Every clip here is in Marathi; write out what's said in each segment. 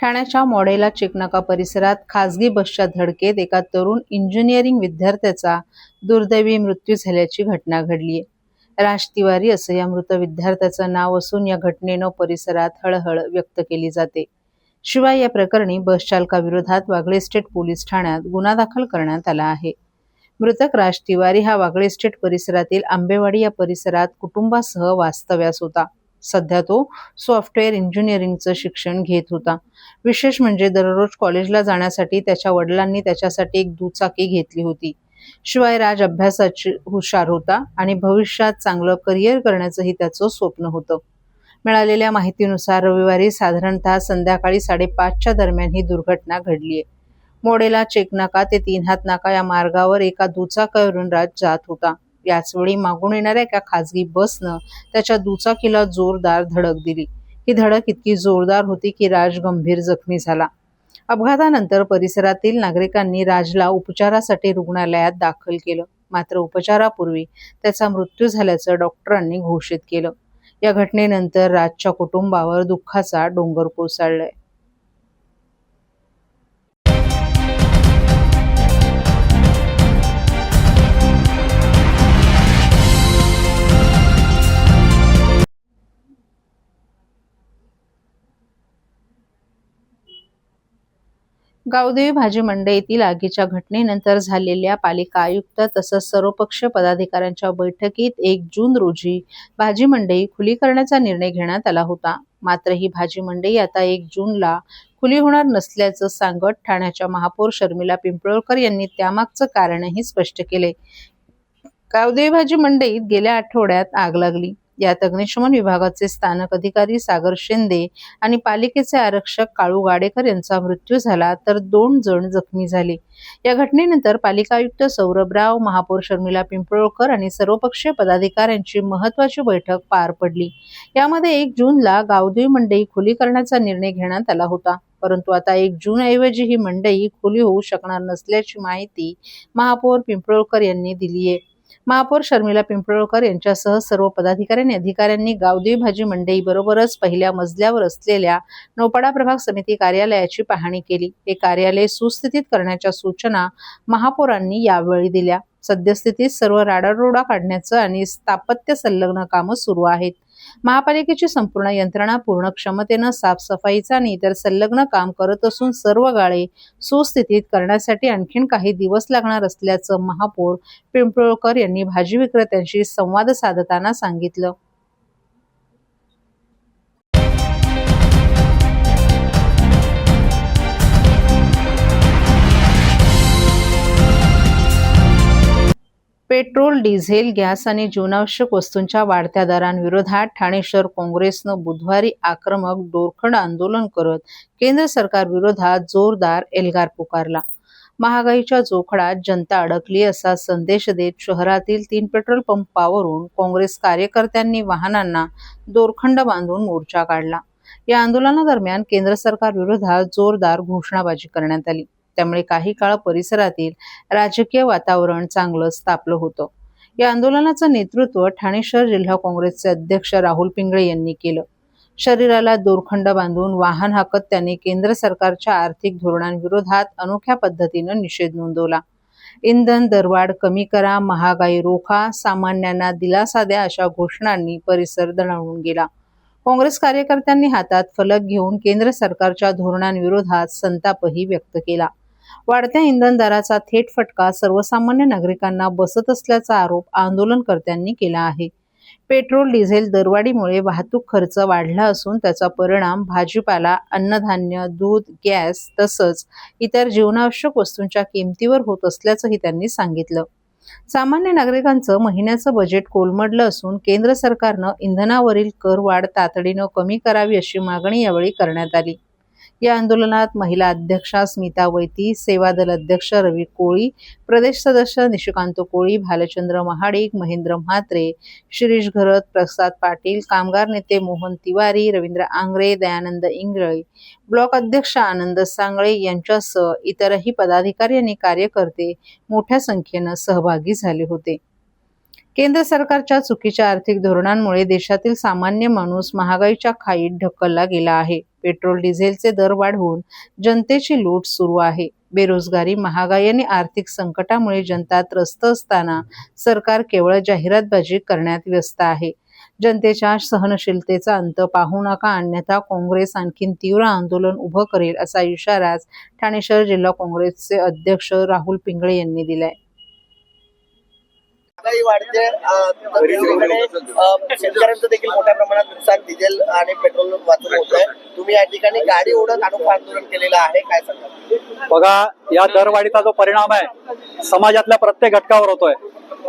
ठाण्याच्या मॉडेला चेकनाका परिसरात खासगी बसच्या धडकेत एका तरुण इंजिनिअरिंग विद्यार्थ्याचा दुर्दैवी मृत्यू झाल्याची घटना घडली आहे। राज तिवारी असं या मृत विद्यार्थ्याचं नाव असून या घटनेनं परिसरात हळहळ व्यक्त केली जाते। शिवाय या प्रकरणी बस चालकाविरोधात वागळे स्टेट पोलीस ठाण्यात गुन्हा दाखल करण्यात आला आहे। मृतक राज तिवारी हा वागळे स्टेट परिसरातील आंबेवाडी या परिसरात कुटुंबासह वास्तव्यास होता। सध्या तो सॉफ्टवेअर इंजिनिअरिंगचं शिक्षण घेत होता। विशेष म्हणजे दररोज कॉलेजला जाण्यासाठी त्याच्या वडिलांनी त्याच्यासाठी एक दुचाकी घेतली होती। शिवाय राज अभ्यासाची हुशार होता आणि भविष्यात चांगलं करिअर करण्याचंही त्याचं स्वप्न होतं। मिळालेल्या माहितीनुसार रविवारी साधारणतः संध्याकाळी 5:30च्या दरम्यान ही दुर्घटना घडली आहे। मोडेला चेकनाका ते 3 हात नाका या मार्गावर एका दुचाकीवरून राज जात होता। याचवेळी मागून येणाऱ्या एका खासगी बसनं त्याच्या दुचाकीला जोरदार धडक दिली। ही धडक इतकी जोरदार होती की राज गंभीर जखमी झाला। अपघातानंतर परिसरातील नागरिकांनी राजला उपचारासाठी रुग्णालयात दाखल केलं, मात्र उपचारापूर्वी त्याचा मृत्यू झाल्याचं डॉक्टरांनी घोषित केलं। या घटनेनंतर राजच्या कुटुंबावर दुःखाचा डोंगर कोसळलाय। गावदेवी भाजी मंडईतील आगीच्या घटनेनंतर झालेल्या पालिका आयुक्त तसंच सर्वपक्षीय पदाधिकाऱ्यांच्या बैठकीत 1 जून रोजी भाजी मंडई खुली करण्याचा निर्णय घेण्यात आला होता। मात्र ही भाजी मंडई आता 1 जूनला खुली होणार नसल्याचं सांगत ठाण्याच्या महापौर शर्मिला पिंपळकर यांनी त्यामागचं कारणही स्पष्ट केले। गावदेवी भाजी मंडईत गेल्या आठवड्यात आग लागली। यात अग्निशमन विभागाचे स्थानक अधिकारी सागर शिंदे आणि पालिकेचे आरक्षक काळू गाडेकर यांचा मृत्यू झाला, तर 2 जण जखमी झाले। या घटनेनंतर पालिका आयुक्त सौरभराव, महापौर शर्मिला पिंपळकर आणि सर्वपक्षीय पदाधिकाऱ्यांची महत्त्वाची बैठक पार पडली। यामध्ये 1 जूनला गावदेवी मंडई खुली करण्याचा निर्णय घेण्यात आला होता, परंतु आता 1 जूनऐवजी ही मंडई खुली होऊ शकणार नसल्याची माहिती महापौर पिंपळकर यांनी दिली आहे। महापौर शर्मिला पिंपळकर यांच्यासह सर्व पदाधिकारी आणि अधिकाऱ्यांनी गावदेवी भाजी मंडईबरोबरच पहिल्या मजल्यावर असलेल्या नौपाडा प्रभाग समिती कार्यालयाची पाहणी केली। हे कार्यालय सुस्थितीत करण्याच्या सूचना महापौरांनी यावेळी दिल्या। सद्यस्थितीत सर्व राडारोडा काढण्याचं आणि स्थापत्य संलग्न कामं सुरू आहेत। महापालिकेची संपूर्ण यंत्रणा पूर्ण क्षमतेनं साफसफाईचा आणि इतर संलग्न काम करत असून सर्व गाळे सुस्थितीत करण्यासाठी आणखीन काही दिवस लागणार असल्याचं महापौर पिंपळकर यांनी भाजी विक्रेत्यांशी संवाद साधताना सांगितलं। पेट्रोल, डिझेल, गॅस आणि जीवनावश्यक वस्तूंच्या वाढत्या दरांविरोधात ठाणे शहर काँग्रेसनं बुधवारी आक्रमक दोरखंड आंदोलन करत केंद्र सरकारविरोधात जोरदार एल्गार पुकारला। महागाईच्या जोखडात जनता अडकली असा संदेश देत शहरातील 3 पेट्रोल पंपावरून काँग्रेस कार्यकर्त्यांनी वाहनांना दोरखंड बांधून मोर्चा काढला। या आंदोलनादरम्यान केंद्र सरकारविरोधात जोरदार घोषणाबाजी करण्यात आली। त्यामुळे काही काळ परिसरातील राजकीय वातावरण चांगलंच तापलं होतं। या आंदोलनाचं नेतृत्व ठाणे शहर जिल्हा काँग्रेसचे अध्यक्ष राहुल पिंगळे यांनी केलं। शरीराला दोरखंड बांधून वाहन हाकत त्यांनी केंद्र सरकारच्या आर्थिक धोरणांविरोधात अनोख्या पद्धतीनं निषेध नोंदवला। इंधन दरवाढ कमी करा, महागाई रोखा, सामान्यांना दिलासा द्या अशा घोषणांनी परिसर दणाणून गेला। काँग्रेस कार्यकर्त्यांनी हातात फलक घेऊन केंद्र सरकारच्या धोरणांविरोधात संतापही व्यक्त केला। वाढत्या इंधन दराचा थेट फटका सर्वसामान्य नागरिकांना बसत असल्याचा आरोप आंदोलनकर्त्यांनी केला आहे। पेट्रोल, डिझेल दरवाढीमुळे वाहतूक खर्च वाढला असून त्याचा परिणाम भाजीपाला, अन्नधान्य, दूध, गॅस तसंच इतर जीवनावश्यक वस्तूंच्या किमतीवर होत असल्याचंही त्यांनी सांगितलं। सामान्य नागरिकांचं महिन्याचं बजेट कोलमडलं असून केंद्र सरकारनं इंधनावरील करवाढ तातडीनं कमी करावी अशी मागणी यावेळी करण्यात आली। या आंदोलनात महिला अध्यक्षा स्मिता वैती, सेवादल अध्यक्ष रवी कोळी, प्रदेश सदस्य निशिकांत कोळी, भालचंद्र महाडिक, महेंद्र म्हात्रे, शिरीष घरत, प्रसाद पाटील, कामगार नेते मोहन तिवारी, रवींद्र आंग्रे, दयानंद इंगळे, ब्लॉक अध्यक्ष आनंद सांगळे यांच्यासह इतरही पदाधिकारी आणि कार्यकर्ते मोठ्या संख्येनं सहभागी झाले होते। केंद्र सरकारच्या चुकीच्या आर्थिक धोरणांमुळे देशातील सामान्य माणूस महागाईच्या खाईत ढकलला गेला आहे. पेट्रोल डिझेलचे दर वाढवून जनतेची लूट सुरू आहे. बेरोजगारी, महागाई आणि आर्थिक संकटामुळे जनता त्रस्त असताना सरकार केवळ जाहिरातबाजी करण्यात व्यस्त आहे. जनतेच्या सहनशीलतेचा अंत पाहू नका, अन्यथा काँग्रेस आणखी तीव्र आंदोलन उभं करेल, असा इशारा ठाणे शहर जिल्हा काँग्रेसचे अध्यक्ष राहुल पिंगळे यांनी दिलाय. महागाई वाढते तर दुसरीकडे शेतकऱ्यांचं देखील मोठ्या प्रमाणात नुकसान डिझेल आणि पेट्रोल वाचून होत आहे. तुम्ही या ठिकाणी गाडी ओढत अनोखं आंदोलन केलेलं आहे, काय सांगाल? बघा, या दरवाढीचा जो परिणाम आहे समाजातल्या प्रत्येक घटकावर होतोय.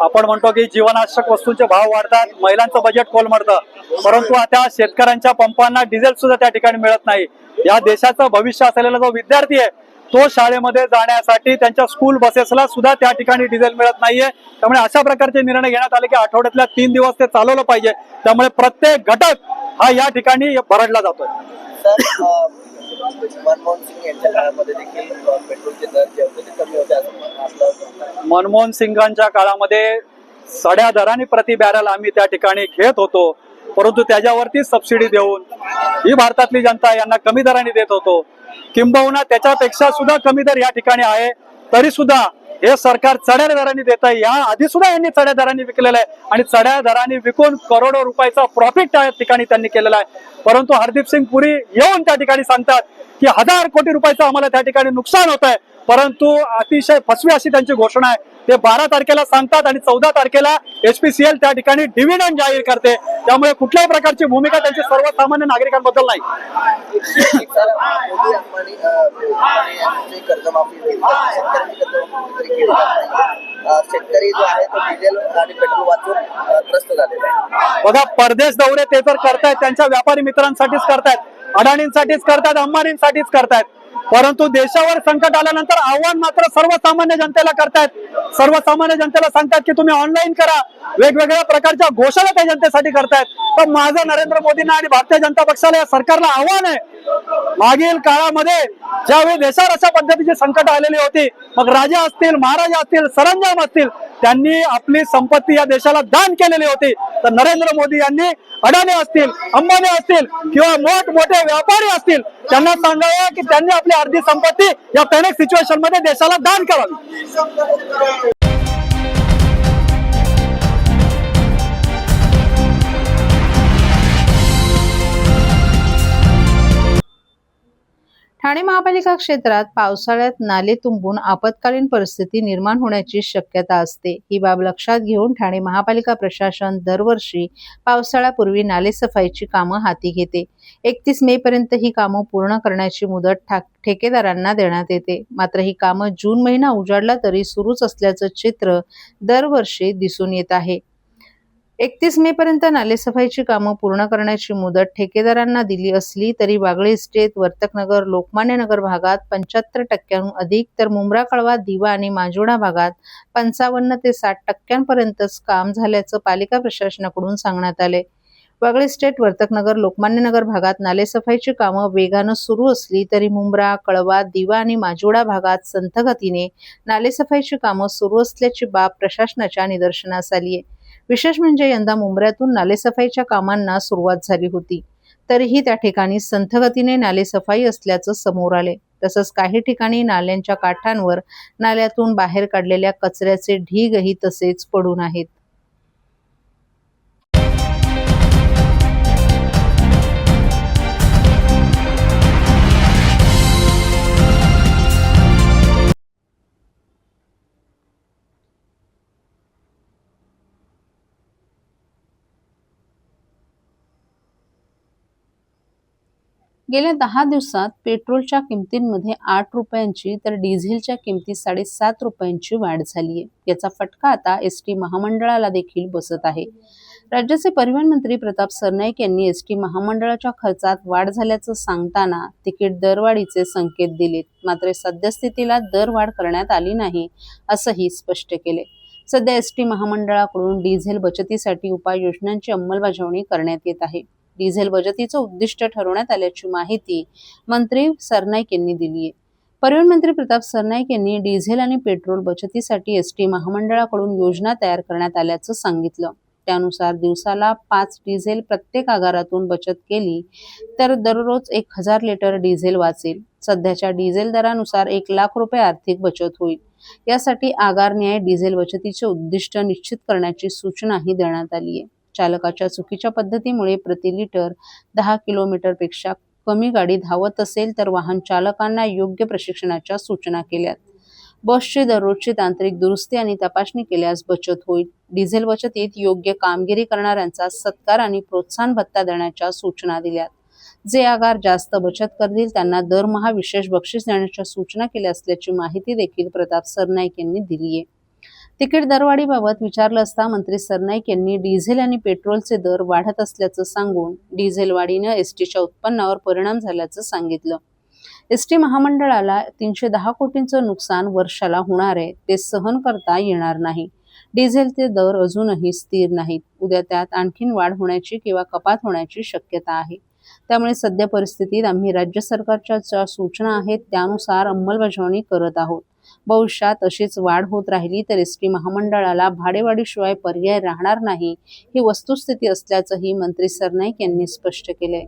आपण म्हणतो की जीवनावश्यक वस्तूंचे भाव वाढतात, महिलांचं बजेट कोलमडतं, परंतु आता शेतकऱ्यांच्या पंपांना डिझेल सुद्धा त्या ठिकाणी मिळत नाही. या देशाचं भविष्य असलेला जो विद्यार्थी आहे तो शाळेमध्ये जाण्यासाठी त्यांच्या स्कूल बसेसला सुद्धा त्या ठिकाणी डिझेल मिळत नाहीये. त्यामुळे अशा प्रकारचे निर्णय घेण्यात आले की आठवड्यातल्या 3 दिवस ते चालवलं पाहिजे. त्यामुळे प्रत्येक घटक हा या ठिकाणी भरडला जातोय. सर, मनमोहन सिंग यांच्या काळामध्ये देखील पेट्रोलचे दर जे होते ते कमी होते असं आपलं. मनमोहन सिंगांच्या काळामध्ये साड्या दराने प्रति बॅरल आम्ही त्या ठिकाणी घेत होतो, परंतु त्याच्यावरती सबसिडी देऊन ही भारतातली जनता यांना कमी दराने देत होतो. किंबहुना त्याच्यापेक्षा सुद्धा कमी दर या ठिकाणी आहे, तरी सुद्धा हे सरकार चढ्या दराने देत आहे. या आधी सुद्धा यांनी चढ्या दराने विकलेलं आहे आणि चढ्या दराने विकून करोडो रुपयाचा प्रॉफिट त्या ठिकाणी त्यांनी केलेला आहे. परंतु हरदीप सिंग पुरी येऊन त्या ठिकाणी सांगतात की 1000 कोटी रुपयाचं आम्हाला त्या ठिकाणी नुकसान होत आहे, परंतु अतिशय फसवी अशी त्यांची घोषणा आहे. ते 12 तारखेला सांगतात आणि 14 तारखेला HPCL त्या ठिकाणी डिव्हिडंड जाहीर करते. त्यामुळे कुठल्याही प्रकारची भूमिका त्यांची सर्वसामान्य नागरिकांबद्दल नाही. शेतकरी जो आहे तो डिझेल आणि पेट्रोल वाचून त्रस्त झालेला आहे. बघा, परदेश दौरे ते तर करतायत, त्यांच्या व्यापारी मित्रांसाठीच करतायत, अडाणींसाठीच करतायत, अंबानींसाठीच करतायत, परंतु देशावर संकट आल्यानंतर आव्हान मात्र सर्वसामान्य जनतेला करतायत. सर्वसामान्य जनतेला सांगतात की तुम्ही ऑनलाईन करा, वेगवेगळ्या प्रकारच्या घोषणा त्या जनतेसाठी करतायत. तर माझं नरेंद्र मोदींना आणि भारतीय जनता पक्षाला या सरकारला आव्हान आहे, मागील काळामध्ये ज्यावेळी देशावर अशा पद्धतीची संकट आलेली होती, मग राजा असतील, महाराजा असतील, सरंजाम असतील, त्यांनी आपली संपत्ती या देशाला दान केलेली होती. तर नरेंद्र मोदी यांनी अडाणी असतील, अंबानी असतील किंवा मोठमोठे व्यापारी असतील, त्यांना सांगावं की त्यांनी आपली अर्धी संपत्ती या पॅनिक सिच्युएशन मध्ये देशाला दान करावी. ठाणे महापालिका क्षेत्रात पावसाळ्यात नाले तुंबून आपत्कालीन परिस्थिती निर्माण होण्याची शक्यता असते. ही बाब लक्षात घेऊन ठाणे महापालिका प्रशासन दरवर्षी पावसाळ्यापूर्वी नालेसफाईची कामं हाती घेते. 31 मे पर्यंत ही कामं पूर्ण करण्याची मुदत ठेकेदारांना देण्यात येते. मात्र ही कामं जून महिना उजाडला तरी सुरूच असल्याचं चित्र दरवर्षी दिसून येत आहे. 31 मे पर्यंत नालेसफाईची कामं पूर्ण करण्याची मुदत ठेकेदारांना दिली असली तरी वागळे इस्टेट, वर्तकनगर, लोकमान्य नगर भागात 75% अधिक, तर मुंब्रा, कळवा, दिवा आणि माजिवडा भागात 55 ते 60% काम झाल्याचं पालिका प्रशासनाकडून सांगण्यात आले. वागळे इस्टेट, वर्तकनगर, लोकमान्य नगर भागात नालेसफाईची कामं वेगानं सुरू असली तरी मुंब्रा, कळवा, दिवा आणि माजिवडा भागात संथ गतीने नालेसफाईची कामं सुरू असल्याची बाब प्रशासनाच्या निदर्शनास आली आहे. विशेष म्हणजे यंदा मुंब्र्यातून नालेसफाईच्या कामांना सुरुवात झाली होती, तरीही त्या ठिकाणी संथ गतीने नालेसफाई असल्याचं समोर आले. तसंच काही ठिकाणी नाल्यांच्या काठांवर नाल्यातून बाहेर काढलेल्या कचऱ्याचे ढीगही तसेच पडून आहेत. गेल्या 10 दिवसात पेट्रोलच्या किमतींमध्ये 8 रुपयांची तर डिझेलच्या किमतीत 7.5 रुपयांची वाढ झाली आहे. याचा फटका आता एसटी महामंडळाला देखील बसत आहे. राज्याचे परिवहन मंत्री प्रताप सरनाईक यांनी एसटी महामंडळाच्या खर्चात वाढ झाल्याचं सांगताना तिकीट दरवाढीचे संकेत दिलेत. मात्र सद्यस्थितीला दरवाढ करण्यात आली नाही असंही स्पष्ट केले. सध्या एसटी महामंडळाकडून डिझेल बचतीसाठी उपाययोजनांची अंमलबजावणी करण्यात येत आहे. डिझेल बचतीचं उद्दिष्ट ठरवण्यात आल्याची माहिती मंत्री सरनाईक यांनी दिली आहे. परिवहन मंत्री प्रताप सरनाईक यांनी डिझेल आणि पेट्रोल बचतीसाठी एसटी महामंडळाकडून योजना तयार करण्यात आल्याचं सांगितलं. त्यानुसार दिवसाला 5 डिझेल प्रत्येक आगारातून बचत केली तर दररोज 1000 लिटर डिझेल वाचेल. सध्याच्या डिझेल दरानुसार 1 लाख रुपये आर्थिक बचत होईल. यासाठी आगारन्याय डिझेल बचतीचे उद्दिष्ट निश्चित करण्याची सूचनाही देण्यात आली आहे. चालकाच्या चुकीच्या पद्धतीमुळे प्रति लिटर 10 किलोमीटरपेक्षा कमी गाडी धावत असेल तर वाहन चालकांना योग्य प्रशिक्षणाच्या सूचना केल्यात. बसची दररोजची तांत्रिक दुरुस्ती आणि तपासणी केल्यास बचत होईल. डिझेल बचतीत योग्य कामगिरी करणाऱ्यांचा सत्कार आणि प्रोत्साहन भत्ता देण्याच्या सूचना दिल्यात. जे आगार जास्त बचत करतील त्यांना दरमहा विशेष बक्षीस देण्याच्या सूचना केल्या असल्याची माहिती देखील प्रताप सरनाईक यांनी दिली आहे. तिकीट दरवाढीबाबत विचारलं असता मंत्री सरनाईक यांनी डिझेल आणि पेट्रोलचे दर वाढत असल्याचं सांगून डिझेल वाढीनं एसटीच्या उत्पन्नावर परिणाम झाल्याचं सांगितलं. एसटी महामंडळाला 310 कोटींचं नुकसान वर्षाला होणार आहे, ते सहन करता येणार नाही. डिझेलचे दर अजूनही स्थिर नाहीत. उद्या त्यात आणखीन वाढ होण्याची किंवा कपात होण्याची शक्यता आहे. त्यामुळे सध्या परिस्थितीत आम्ही राज्य सरकारच्या ज्या सूचना आहेत त्यानुसार अंमलबजावणी करत आहोत. भविष्यात अशीच वाढ होत राहिली तर एसटी महामंडळाला भाडेवाढीशिवाय पर्याय राहणार नाही, ही वस्तुस्थिती असल्याचंही मंत्री सरनाईक यांनी स्पष्ट केलंय.